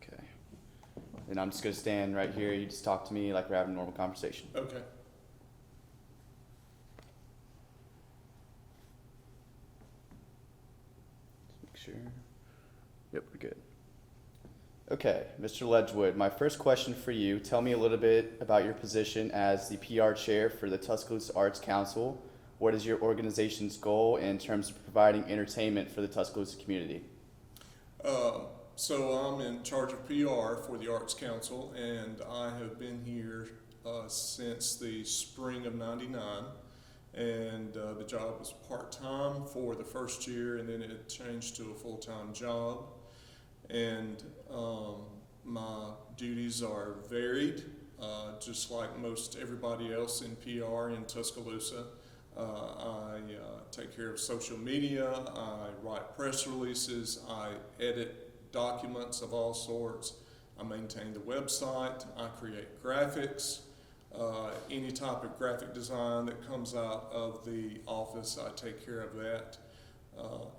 Okay. And I'm just gonna stand right here. You just talk to me like we're having a normal conversation. Okay. Make sure. Yep, we're good. Okay, Mr. Ledgewood, my first question for you, tell me a little bit about your position as the PR chair for the Tuscaloosa Arts Council. What is your organization's goal in terms of providing entertainment for the Tuscaloosa community? So I'm in charge of PR for the Arts Council, and I have been here since the spring of '99. And the job was part-time for the first year, and then it changed to a full-time job. And my duties are varied, just like most everybody else in PR in Tuscaloosa. I take care of social media, I write press releases, I edit documents of all sorts, I maintain the website, I create graphics. Any type of graphic design that comes out of the office, I take care of that.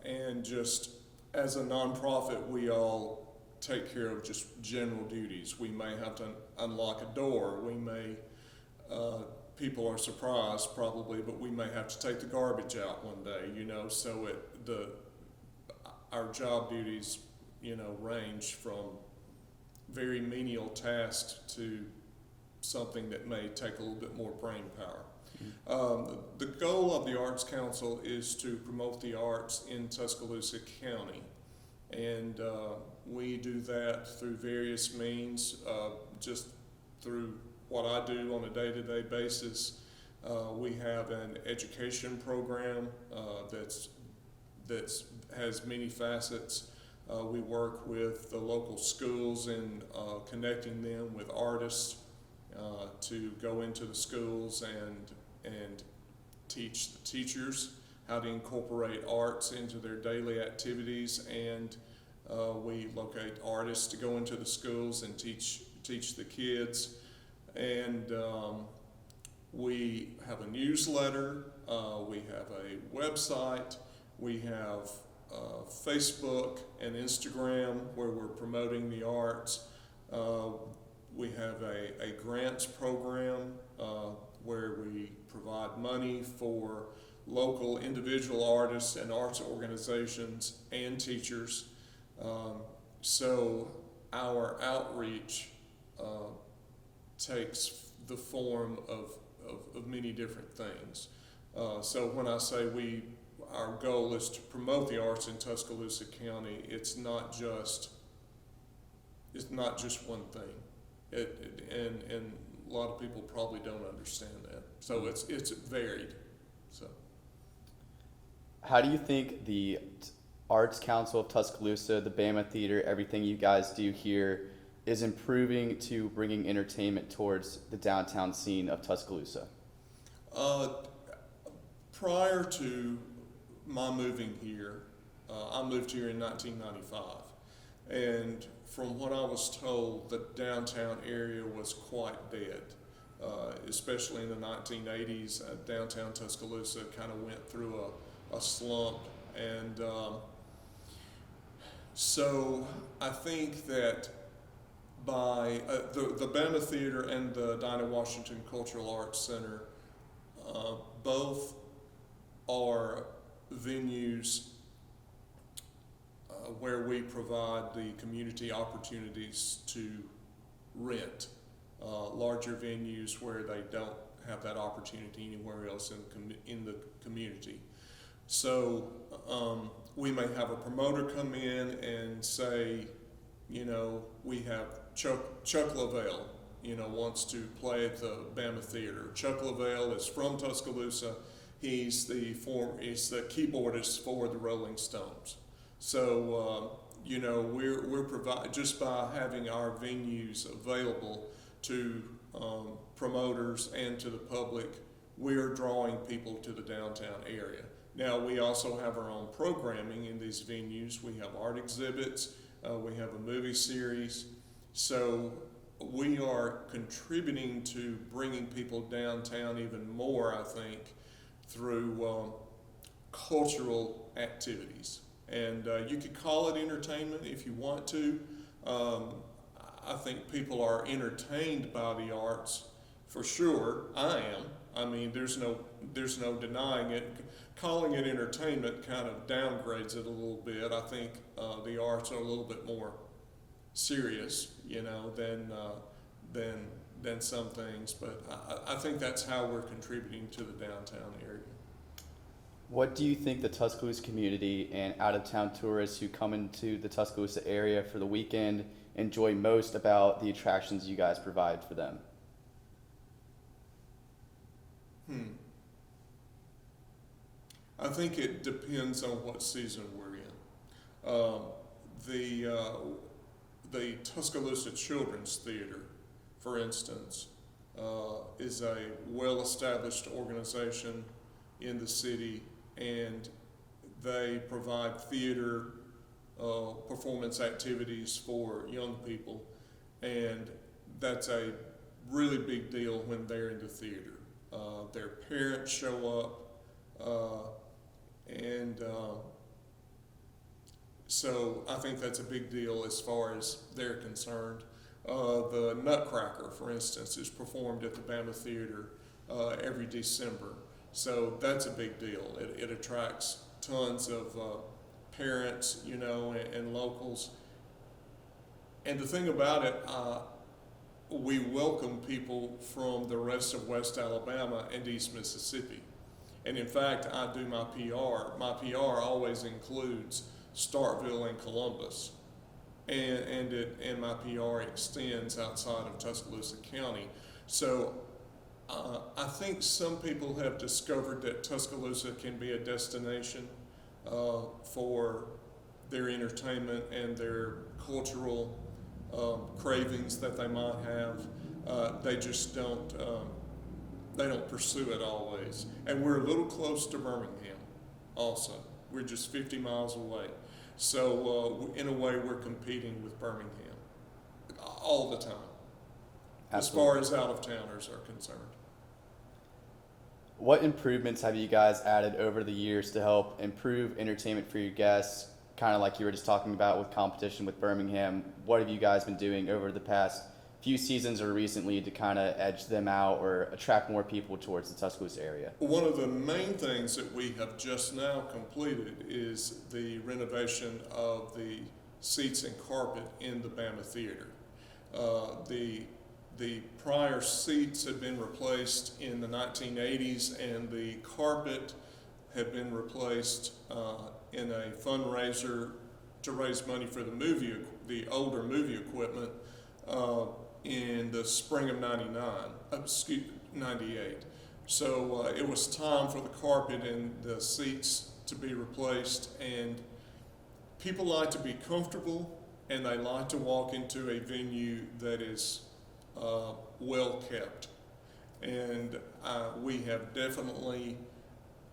And just as a nonprofit, we all take care of just general duties. We may have to unlock a door. We may, people are surprised probably, but we may have to take the garbage out one day, you know. So our job duties, you know, range from very menial tasks to something that may take a little bit more brain power. The goal of the Arts Council is to promote the arts in Tuscaloosa County, and we do that through various means, just through what I do on a day-to-day basis. We have an education program that's has many facets. We work with the local schools and connecting them with artists to go into the schools and teach the teachers how to incorporate arts into their daily activities, and we locate artists to go into the schools and teach the kids. And we have a newsletter, we have a website, we have Facebook and Instagram where we're promoting the arts. We have a grants program where we provide money for local individual artists and arts organizations and teachers. So our outreach takes the form of many different things. So when I say our goal is to promote the arts in Tuscaloosa County, it's not just one thing. And a lot of people probably don't understand that. So it's varied. So How do you think the Arts Council of Tuscaloosa, the Bama Theater, everything you guys do here is improving to bringing entertainment towards the downtown scene of Tuscaloosa? Prior to my moving here, I moved here in 1995, and from what I was told, the downtown area was quite dead, especially in the 1980s. Downtown Tuscaloosa kind of went through a slump, and so I think that by the Bama Theater and the Dinah Washington Cultural Arts Center, both are venues where we provide the community opportunities to rent larger venues where they don't have that opportunity anywhere else in the community. So we may have a promoter come in and say, you know, we have Chuck Lavelle, you know, wants to play at the Bama Theater. Chuck Lavelle is from Tuscaloosa. He's the keyboardist for the Rolling Stones. So you know, we're provide just by having our venues available to promoters and to the public, we're drawing people to the downtown area. Now we also have our own programming in these venues. We have art exhibits, we have a movie series. So we are contributing to bringing people downtown even more, I think, through cultural activities. And you could call it entertainment if you want to, Um, I think people are entertained by the arts, for sure. I am. I mean, there's no denying it. Calling it entertainment kind of downgrades it a little bit. I think the arts are a little bit more serious, you know, than some things. But I think that's how we're contributing to the downtown area. What do you think the Tuscaloosa community and out-of-town tourists who come into the Tuscaloosa area for the weekend enjoy most about the attractions you guys provide for them? I think it depends on what season we're in. The Tuscaloosa Children's Theater, for instance, is a well-established organization in the city, and they provide theater performance activities for young people, and that's a really big deal when they're in the theater. Their parents show up, and so I think that's a big deal as far as they're concerned. The Nutcracker, for instance, is performed at the Bama Theater every December, so that's a big deal. It attracts tons of parents, you know, and locals. And the thing about it, we welcome people from the rest of West Alabama and East Mississippi. And in fact, I do my PR. My PR always includes Starkville and Columbus. And my PR extends outside of Tuscaloosa County. So I think some people have discovered that Tuscaloosa can be a destination for their entertainment and their cultural cravings that they might have. They just don't pursue it always. And we're a little close to Birmingham also. We're just 50 miles away. So in a way, we're competing with Birmingham all the time, Absolutely. as far as out-of-towners are concerned. What improvements have you guys added over the years to help improve entertainment for your guests? Kind of like you were just talking about with competition with Birmingham. What have you guys been doing over the past few seasons or recently to kind of edge them out or attract more people towards the Tuscaloosa area? One of the main things that we have just now completed is the renovation of the seats and carpet in the Bama Theater. The prior seats had been replaced in the 1980s, and the carpet had been replaced in a fundraiser to raise money for the older movie equipment in the spring of 98. So it was time for the carpet and the seats to be replaced, and people like to be comfortable, and they like to walk into a venue that is well kept. And we have definitely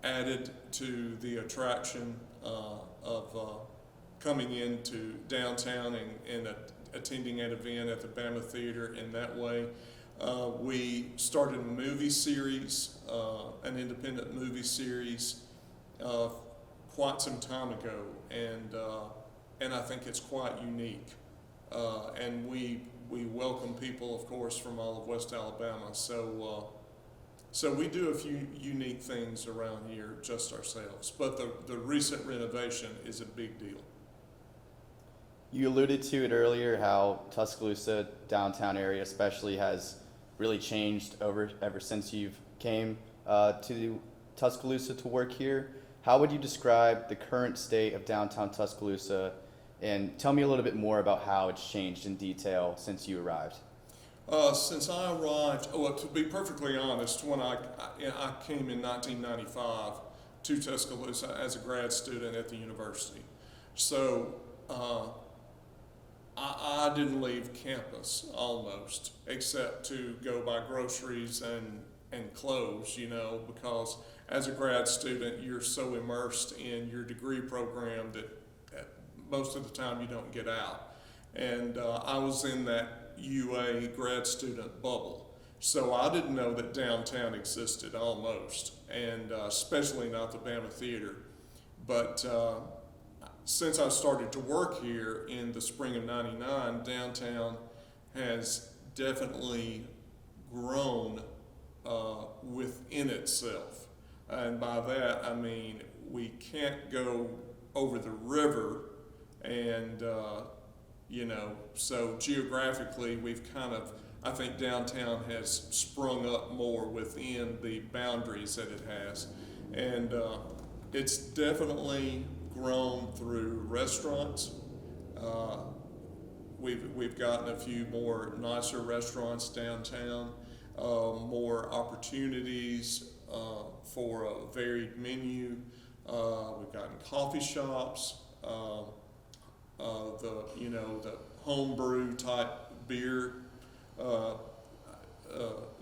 added to the attraction of coming into downtown and attending an event at the Bama Theater in that way. We started a movie series, an independent movie series, quite some time ago, and I think it's quite unique. And we welcome people, of course, from all of West Alabama. So we do a few unique things around here just ourselves. But the recent renovation is a big deal. You alluded to it earlier how Tuscaloosa downtown area especially has really changed ever since you've came to Tuscaloosa to work here. How would you describe the current state of downtown Tuscaloosa, and tell me a little bit more about how it's changed in detail since you arrived? Since I arrived, well, to be perfectly honest, when I came in 1995 to Tuscaloosa as a grad student at the university. So I didn't leave campus almost, except to go buy groceries and clothes, you know, because as a grad student, you're so immersed in your degree program that most of the time you don't get out. And I was in that UA grad student bubble. So I didn't know that downtown existed almost, and especially not the Bama Theater. But since I started to work here in the spring of '99, downtown has definitely grown within itself. And by that, I mean we can't go over the river and, so geographically we've kind of, I think downtown has sprung up more within the boundaries that it has. And it's definitely grown through restaurants. We've gotten a few more nicer restaurants downtown, more opportunities for a varied menu. We've gotten coffee shops, the homebrew type beer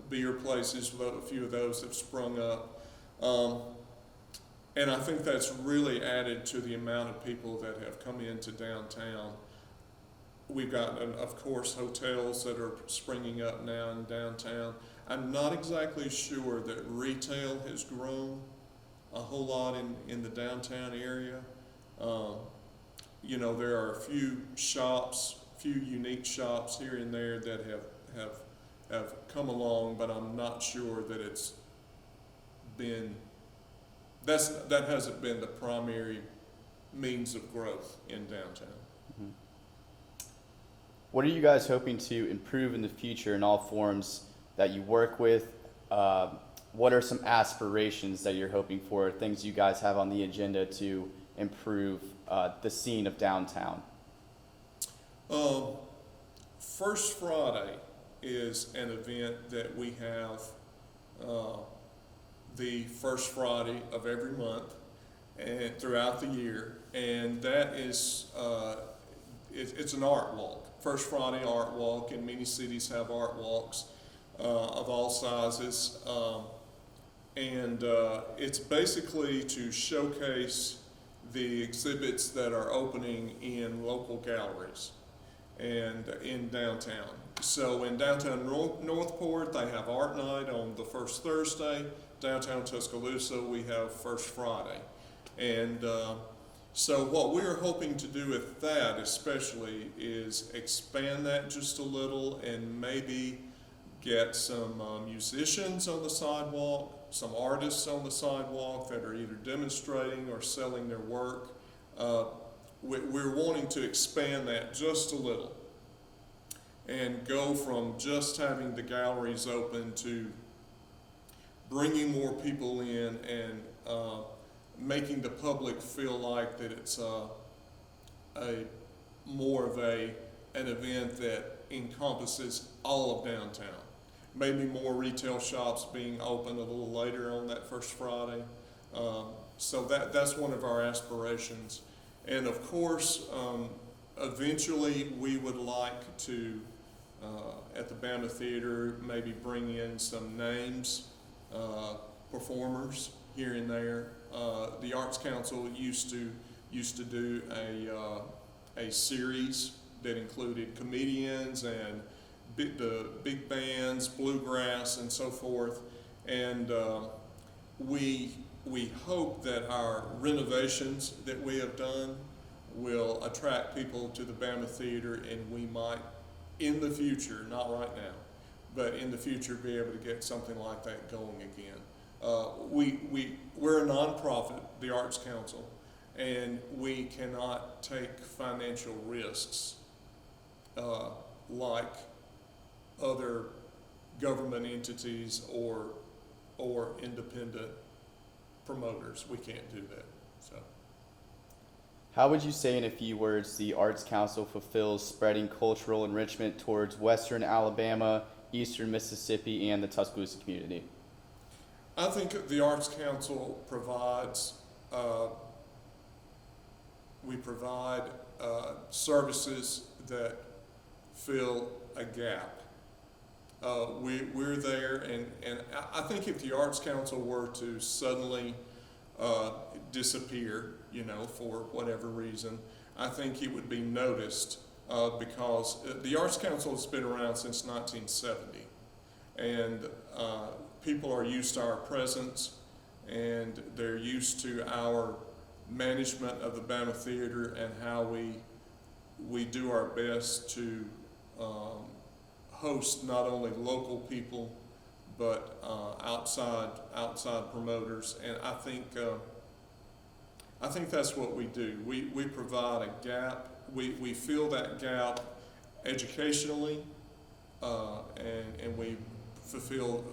beer places. A few of those have sprung up. And I think that's really added to the amount of people that have come into downtown. We've got, of course, hotels that are springing up now in downtown. I'm not exactly sure that retail has grown a whole lot in the downtown area. There are a few unique shops here and there that have come along, but I'm not sure that it's been, that hasn't been the primary means of growth in downtown. Mm-hmm. What are you guys hoping to improve in the future in all forms that you work with? What are some aspirations that you're hoping for, things you guys have on the agenda to improve the scene of downtown? First Friday is an event that we have the first Friday of every month and throughout the year, and that is it's an art walk. First Friday art walk, and many cities have art walks of all sizes, and it's basically to showcase the exhibits that are opening in local galleries and in downtown. So in downtown Northport, they have art night on the first Thursday. Downtown Tuscaloosa, we have first Friday. And so what we're hoping to do with that especially is expand that just a little and maybe get some musicians on the sidewalk, some artists on the sidewalk that are either demonstrating or selling their work. We're wanting to expand that just a little and go from just having the galleries open to bringing more people in and making the public feel like that it's more of an event that encompasses all of downtown. Maybe more retail shops being open a little later on that first Friday. So that's one of our aspirations. And of course, eventually we would like to, at the Bama Theater, maybe bring in some names, performers here and there. The Arts Council used to do a series that included comedians and the big bands, bluegrass, and so forth. And we hope that our renovations that we have done will attract people to the Bama Theater, and we might, in the future, not right now, but in the future, be able to get something like that going again. We're a nonprofit, the Arts Council, and we cannot take financial risks like other government entities or independent promoters. We can't do that. So, How would you say in a few words the Arts Council fulfills spreading cultural enrichment towards Western Alabama, Eastern Mississippi, and the Tuscaloosa community? I think the Arts Council provides, we provide services that fill a gap. We're there, and I think if the Arts Council were to suddenly disappear, for whatever reason, I think it would be noticed because the Arts Council has been around since 1970, and people are used to our presence, and they're used to our management of the Bama Theater and how we do our best to host not only local people but outside promoters, and I think that's what we do. We provide a gap. We fill that gap educationally, and we fulfill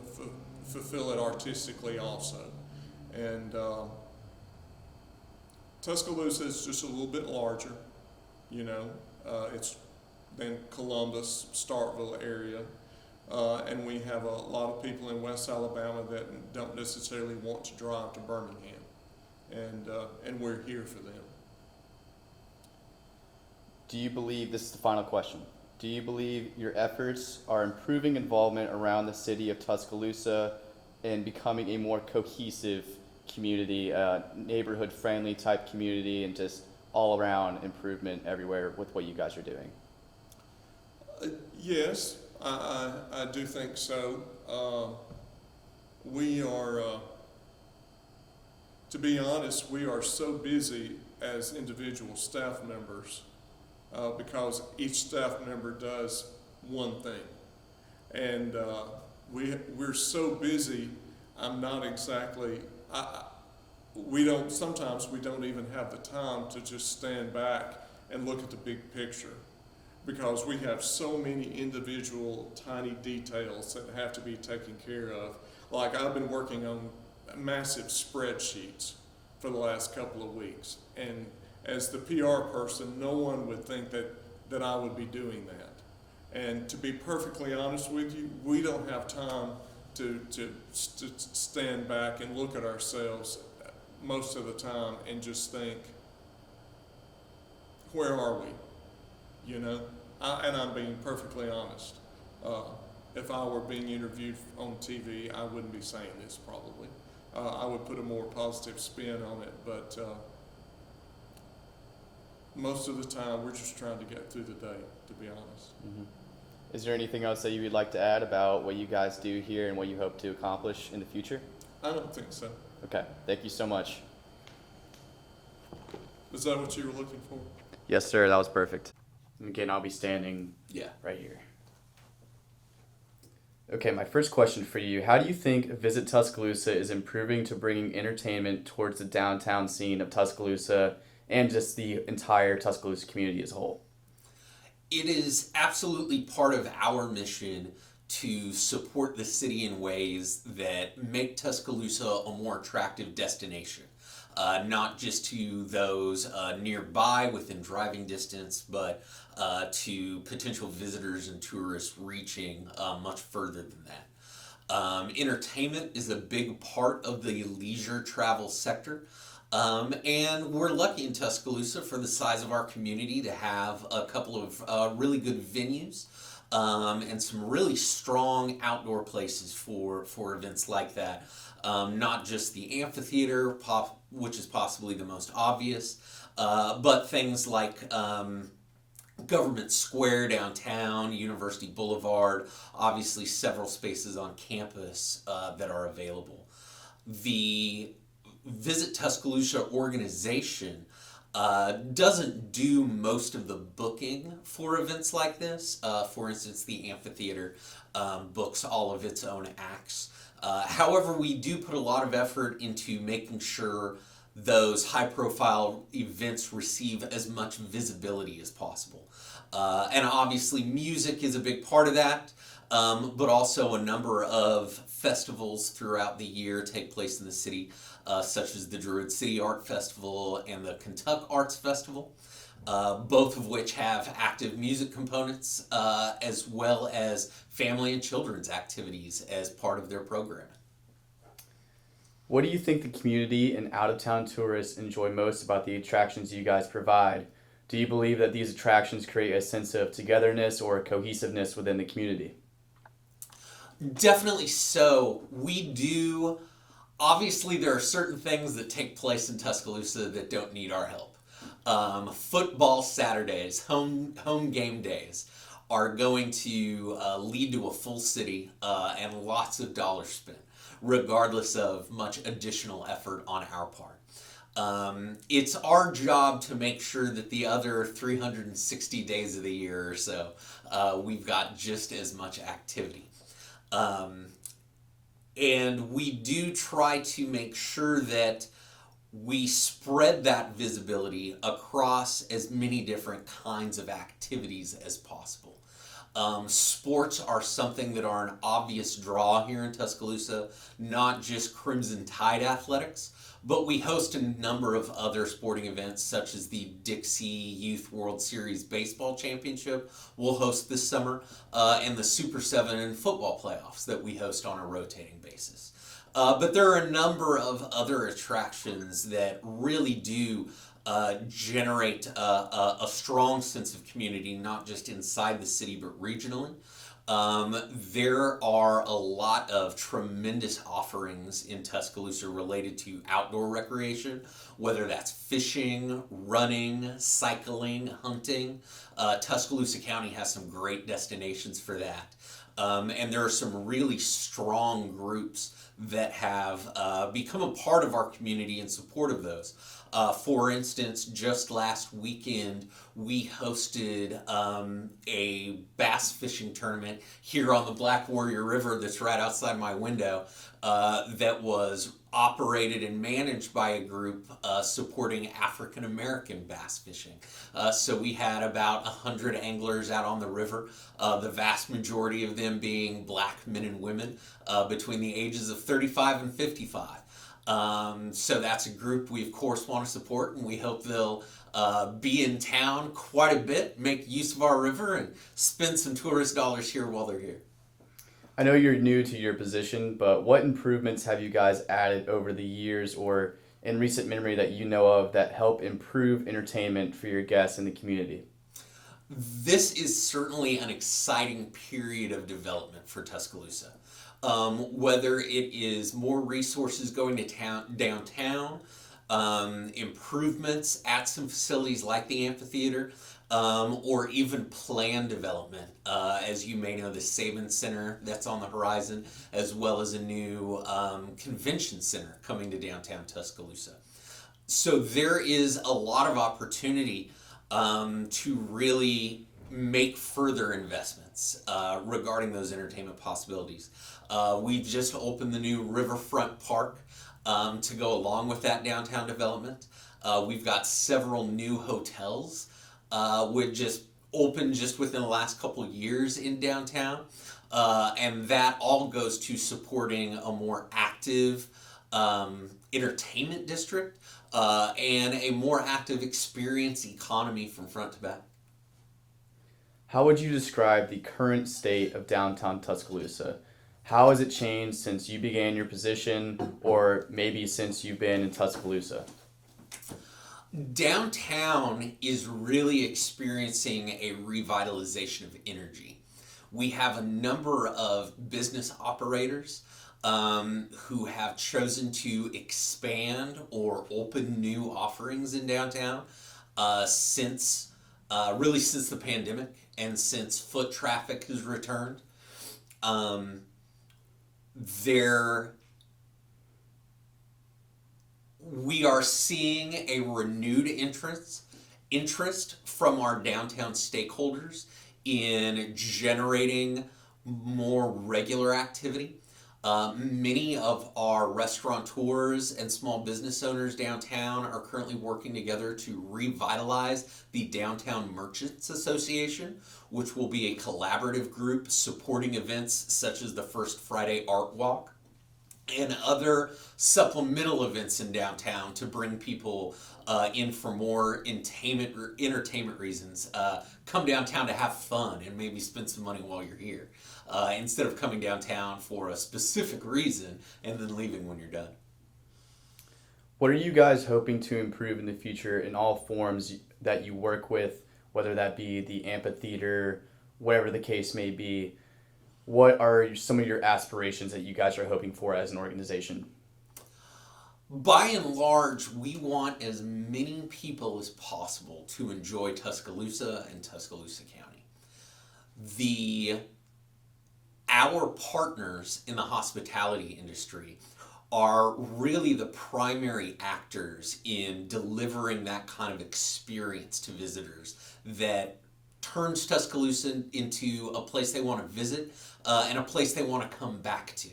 it artistically also. And Tuscaloosa is just a little bit larger, you know. It's than Columbus, Starkville area. And we have a lot of people in West Alabama that don't necessarily want to drive to Birmingham, and we're here for them. Do you believe, this is the final question, do you believe your efforts are improving involvement around the city of Tuscaloosa and becoming a more cohesive community, neighborhood-friendly type community, and just all-around improvement everywhere with what you guys are doing? Yes, I do think so. We are, to be honest, we are so busy as individual staff members because each staff member does one thing. And we're so busy, I'm not exactly, sometimes we don't even have the time to just stand back and look at the big picture, because we have so many individual tiny details that have to be taken care of. Like, I've been working on massive spreadsheets for the last couple of weeks, and as the PR person, no one would think that I would be doing that. And to be perfectly honest with you, we don't have time to stand back and look at ourselves most of the time and just think, where are we? You know, and I'm being perfectly honest. If I were being interviewed on TV, I wouldn't be saying this probably. I would put a more positive spin on it, but most of the time we're just trying to get through the day, to be honest. Mm-hmm. Is there anything else that you would like to add about what you guys do here and what you hope to accomplish in the future? I don't think so. Okay, thank you so much. Is that what you were looking for? Yes, sir, that was perfect. And again, I'll be standing right here. Okay, my first question for you, how do you think Visit Tuscaloosa is improving to bringing entertainment towards the downtown scene of Tuscaloosa and just the entire Tuscaloosa community as a whole? It is absolutely part of our mission to support the city in ways that make Tuscaloosa a more attractive destination. Not just to those nearby within driving distance, but to potential visitors and tourists reaching much further than that. Entertainment is a big part of the leisure travel sector. And we're lucky in Tuscaloosa for the size of our community to have a couple of really good venues and some really strong outdoor places for events like that. Not just the amphitheater, which is possibly the most obvious, but things like Government Square downtown, University Boulevard, obviously several spaces on campus that are available. The Visit Tuscaloosa organization doesn't do most of the booking for events like this. For instance, the amphitheater books all of its own acts. However, we do put a lot of effort into making sure those high-profile events receive as much visibility as possible. And obviously, music is a big part of that, but also a number of festivals throughout the year take place in the city, such as the Druid City Art Festival and the Kentuck Arts Festival, both of which have active music components, as well as family and children's activities as part of their programming. What do you think the community and out-of-town tourists enjoy most about the attractions you guys provide? Do you believe that these attractions create a sense of togetherness or cohesiveness within the community? Definitely so. We do. Obviously, there are certain things that take place in Tuscaloosa that don't need our help. Football Saturdays, home game days, are going to lead to a full city and lots of dollars spent, regardless of much additional effort on our part. It's our job to make sure that the other 360 days of the year or so, we've got just as much activity. Um, and we do try to make sure that we spread that visibility across as many different kinds of activities as possible. Sports are something that are an obvious draw here in Tuscaloosa, not just Crimson Tide athletics, but we host a number of other sporting events such as the Dixie Youth World Series Baseball Championship we'll host this summer, and the Super 7 football playoffs that we host on a rotating basis. But there are a number of other attractions that really do generate a strong sense of community, not just inside the city, but regionally. There are a lot of tremendous offerings in Tuscaloosa related to outdoor recreation, whether that's fishing, running, cycling, hunting. Tuscaloosa County has some great destinations for that. And there are some really strong groups that have become a part of our community in support of those. For instance, just last weekend, we hosted a bass fishing tournament here on the Black Warrior River that's right outside my window that was operated and managed by a group supporting African American bass fishing. So we had about 100 anglers out on the river, the vast majority of them being black men and women between the ages of 35 and 55. So that's a group we of course want to support, and we hope they'll be in town quite a bit, make use of our river, and spend some tourist dollars here while they're here. I know you're new to your position, but what improvements have you guys added over the years or in recent memory that you know of that help improve entertainment for your guests in the community? This is certainly an exciting period of development for Tuscaloosa. Whether it is more resources going to downtown, improvements at some facilities like the amphitheater, or even plan development. As you may know, the Saban Center that's on the horizon, as well as a new convention center coming to downtown Tuscaloosa. So there is a lot of opportunity to really make further investments regarding those entertainment possibilities. We've just opened the new Riverfront Park to go along with that downtown development. We've got several new hotels which just opened just within the last couple of years in downtown. And that all goes to supporting a more active entertainment district and a more active experience economy from front to back. How would you describe the current state of downtown Tuscaloosa? How has it changed since you began your position, or maybe since you've been in Tuscaloosa? Downtown is really experiencing a revitalization of energy. We have a number of business operators who have chosen to expand or open new offerings in downtown since the pandemic and since foot traffic has returned. We are seeing a renewed interest from our downtown stakeholders in generating more regular activity. Many of our restaurateurs and small business owners downtown are currently working together to revitalize the Downtown Merchants Association, which will be a collaborative group supporting events such as the First Friday Art Walk and other supplemental events in downtown to bring people in for more entertainment reasons. Come downtown to have fun and maybe spend some money while you're here, instead of coming downtown for a specific reason and then leaving when you're done. What are you guys hoping to improve in the future in all forms that you work with, whether that be the amphitheater, whatever the case may be? What are some of your aspirations that you guys are hoping for as an organization? By and large, we want as many people as possible to enjoy Tuscaloosa and Tuscaloosa County. Our partners in the hospitality industry are really the primary actors in delivering that kind of experience to visitors that turns Tuscaloosa into a place they want to visit and a place they want to come back to.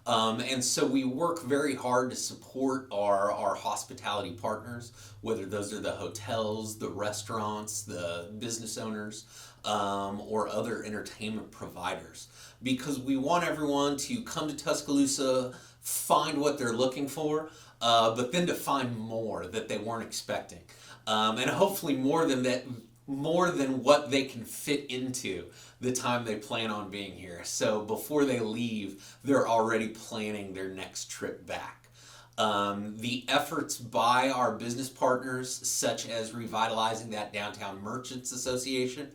And so we work very hard to support our hospitality partners, whether those are the hotels, the restaurants, the business owners, or other entertainment providers. Because we want everyone to come to Tuscaloosa, find what they're looking for, but then to find more that they weren't expecting. And hopefully more than that, more than what they can fit into the time they plan on being here. So before they leave, they're already planning their next trip back. The efforts by our business partners, such as revitalizing that Downtown Merchants Association,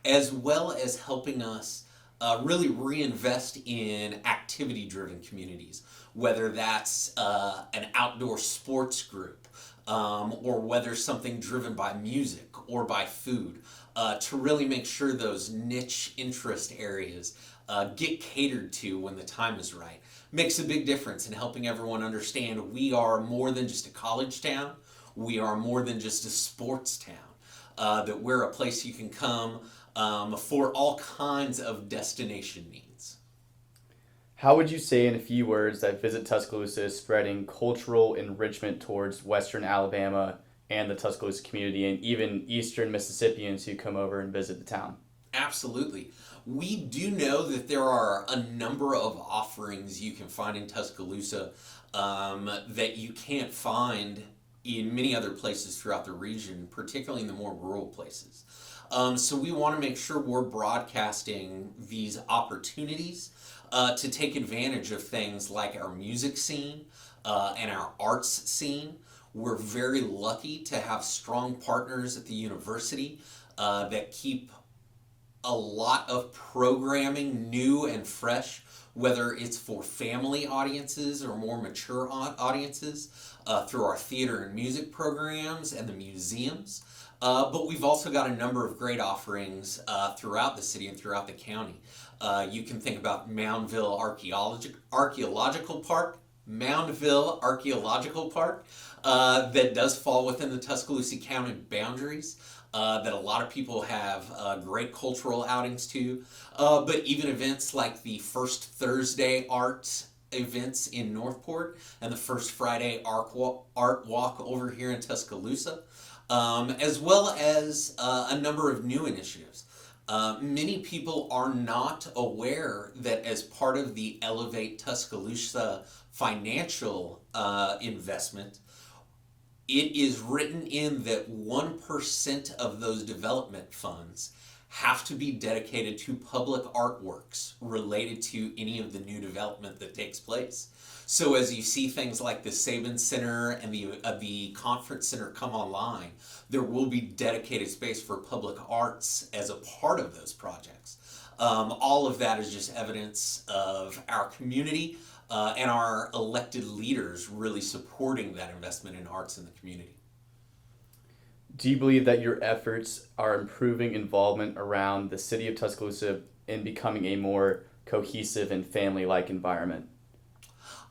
as well as helping us really reinvest in activity-driven communities, whether that's an outdoor sports group, or whether something driven by music or by food, to really make sure those niche interest areas get catered to when the time is right. Makes a big difference in helping everyone understand we are more than just a college town, we are more than just a sports town, that we're a place you can come for all kinds of destination needs. How would you say in a few words that Visit Tuscaloosa is spreading cultural enrichment towards Western Alabama and the Tuscaloosa community and even Eastern Mississippians who come over and visit the town? Absolutely. We do know that there are a number of offerings you can find in Tuscaloosa that you can't find in many other places throughout the region, particularly in the more rural places. So we want to make sure we're broadcasting these opportunities to take advantage of things like our music scene and our arts scene. We're very lucky to have strong partners at the university that keep a lot of programming new and fresh, whether it's for family audiences or more mature audiences, through our theater and music programs and the museums. But we've also got a number of great offerings throughout the city and throughout the county. You can think about Moundville Archaeological Park, that does fall within the Tuscaloosa County boundaries, that a lot of people have great cultural outings to, but even events like the First Thursday Arts events in Northport and the First Friday Art Walk over here in Tuscaloosa, as well as a number of new initiatives. Many people are not aware that as part of the Elevate Tuscaloosa financial investment, it is written in that 1% of those development funds have to be dedicated to public artworks related to any of the new development that takes place. So as you see things like the Sabin Center and the Conference Center come online, there will be dedicated space for public arts as a part of those projects. All of that is just evidence of our community and our elected leaders really supporting that investment in arts in the community. Do you believe that your efforts are improving involvement around the city of Tuscaloosa in becoming a more cohesive and family-like environment?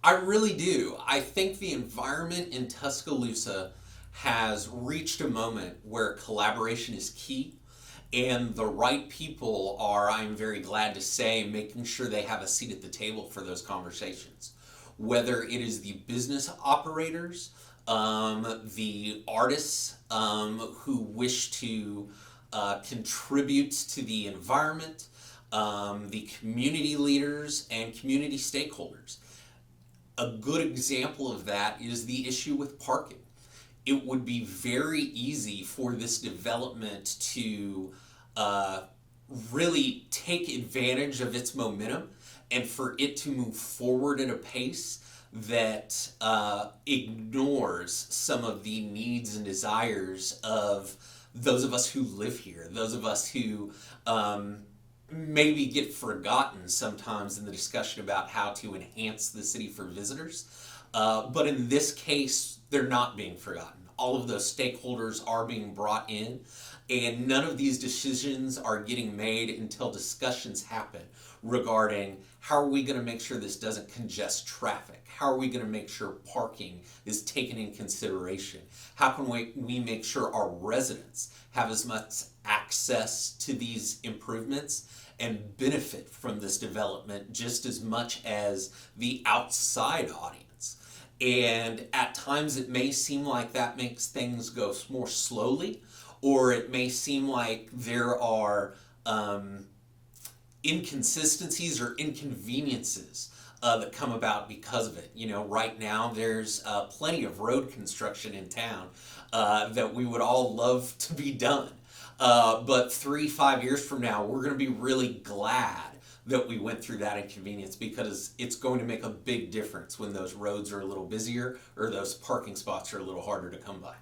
I really do. I think the environment in Tuscaloosa has reached a moment where collaboration is key, and the right people are, I'm very glad to say, making sure they have a seat at the table for those conversations. Whether it is the business operators, the artists who wish to contribute to the environment, the community leaders and community stakeholders. A good example of that is the issue with parking. It would be very easy for this development to really take advantage of its momentum and for it to move forward at a pace that ignores some of the needs and desires of those of us who live here, those of us who maybe get forgotten sometimes in the discussion about how to enhance the city for visitors. But in this case, they're not being forgotten. All of those stakeholders are being brought in, And none of these decisions are getting made until discussions happen regarding how are we going to make sure this doesn't congest traffic? How are we going to make sure parking is taken in consideration? How can we make sure our residents have as much access to these improvements and benefit from this development just as much as the outside audience? And at times it may seem like that makes things go more slowly, or it may seem like there are inconsistencies or inconveniences that come about because of it. You know, right now there's plenty of road construction in town that we would all love to be done. But 3-5 years from now, we're going to be really glad that we went through that inconvenience, because it's going to make a big difference when those roads are a little busier or those parking spots are a little harder to come by.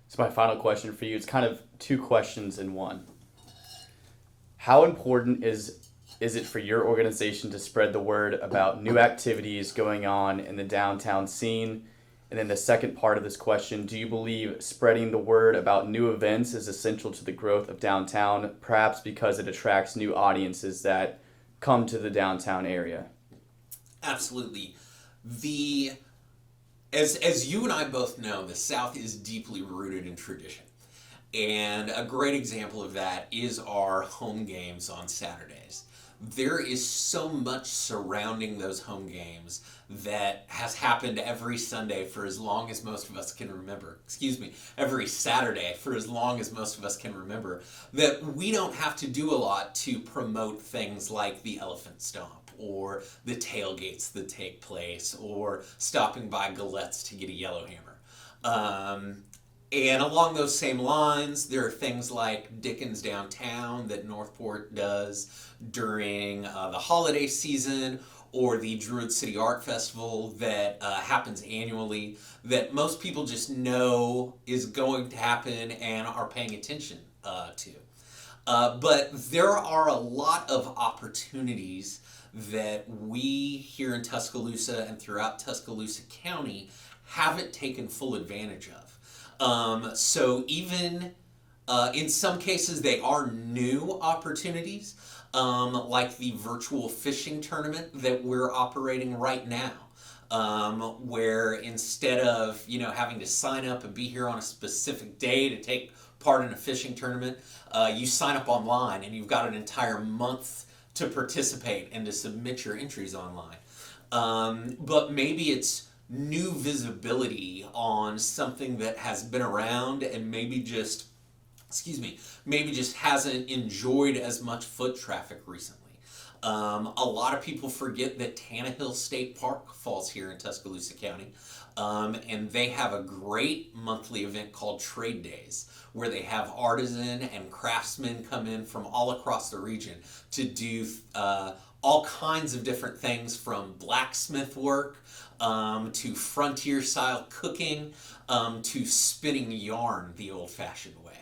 So my final question for you, it's kind of two questions in one. How important is it for your organization to spread the word about new activities going on in the downtown scene? And then the second part of this question, do you believe spreading the word about new events is essential to the growth of downtown, perhaps because it attracts new audiences that come to the downtown area? Absolutely. As you and I both know, the South is deeply rooted in tradition. And a great example of that is our home games on Saturdays. There is so much surrounding those home games that has happened every Sunday for as long as most of us can remember. Every Saturday for as long as most of us can remember, that we don't have to do a lot to promote things like the Elephant Stomp or the tailgates that take place or stopping by Galette's to get a Yellowhammer. And along those same lines, there are things like Dickens Downtown that Northport does during the holiday season, or the Druid City Art Festival that happens annually, that most people just know is going to happen and are paying attention to. But there are a lot of opportunities that we here in Tuscaloosa and throughout Tuscaloosa County haven't taken full advantage of. So even in some cases they are new opportunities, like the virtual fishing tournament that we're operating right now, where instead of having to sign up and be here on a specific day to take part in a fishing tournament, you sign up online and you've got an entire month to participate and to submit your entries online. But maybe it's new visibility on something that has been around and maybe just hasn't enjoyed as much foot traffic recently. A lot of people forget that Tannehill State Park falls here in Tuscaloosa County, and they have a great monthly event called Trade Days, where they have artisan and craftsmen come in from all across the region to do all kinds of different things, from blacksmith work to frontier style cooking to spinning yarn the old-fashioned way.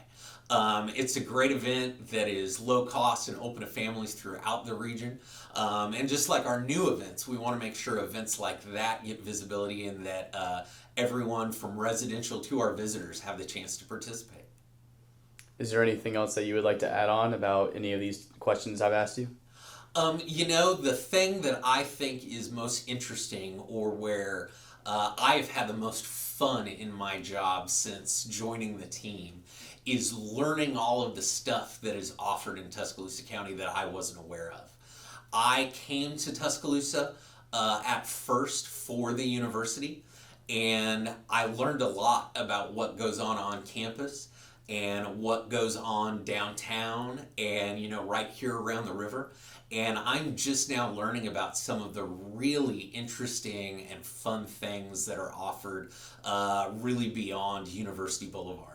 It's a great event that is low cost and open to families throughout the region. And just like our new events, we want to make sure events like that get visibility and that everyone from residential to our visitors have the chance to participate. Is there anything else that you would like to add on about any of these questions I've asked you? The thing that I think is most interesting, or where I've had the most fun in my job since joining the team, is learning all of the stuff that is offered in Tuscaloosa County that I wasn't aware of. I came to Tuscaloosa at first for the university, and I learned a lot about what goes on campus and what goes on downtown and, right here around the river. And I'm just now learning about some of the really interesting and fun things that are offered really beyond University Boulevard.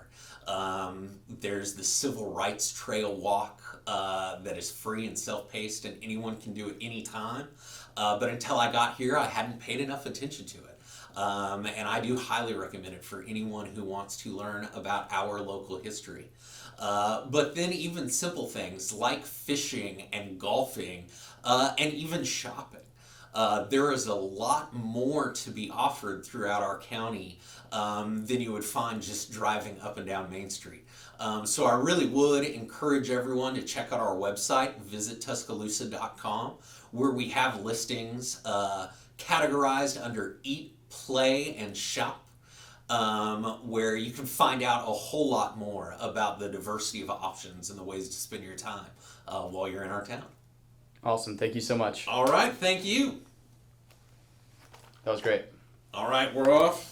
There's the Civil Rights Trail Walk that is free and self-paced, and anyone can do it anytime. But until I got here, I hadn't paid enough attention to it. And I do highly recommend it for anyone who wants to learn about our local history. But then even simple things like fishing and golfing and even shopping. There is a lot more to be offered throughout our county than you would find just driving up and down Main Street. So I really would encourage everyone to check out our website, visit Tuscaloosa.com, where we have listings categorized under Eat, Play, and Shop, where you can find out a whole lot more about the diversity of options and the ways to spend your time while you're in our town. Awesome. Thank you so much. All right, thank you. That was great. All right, we're off.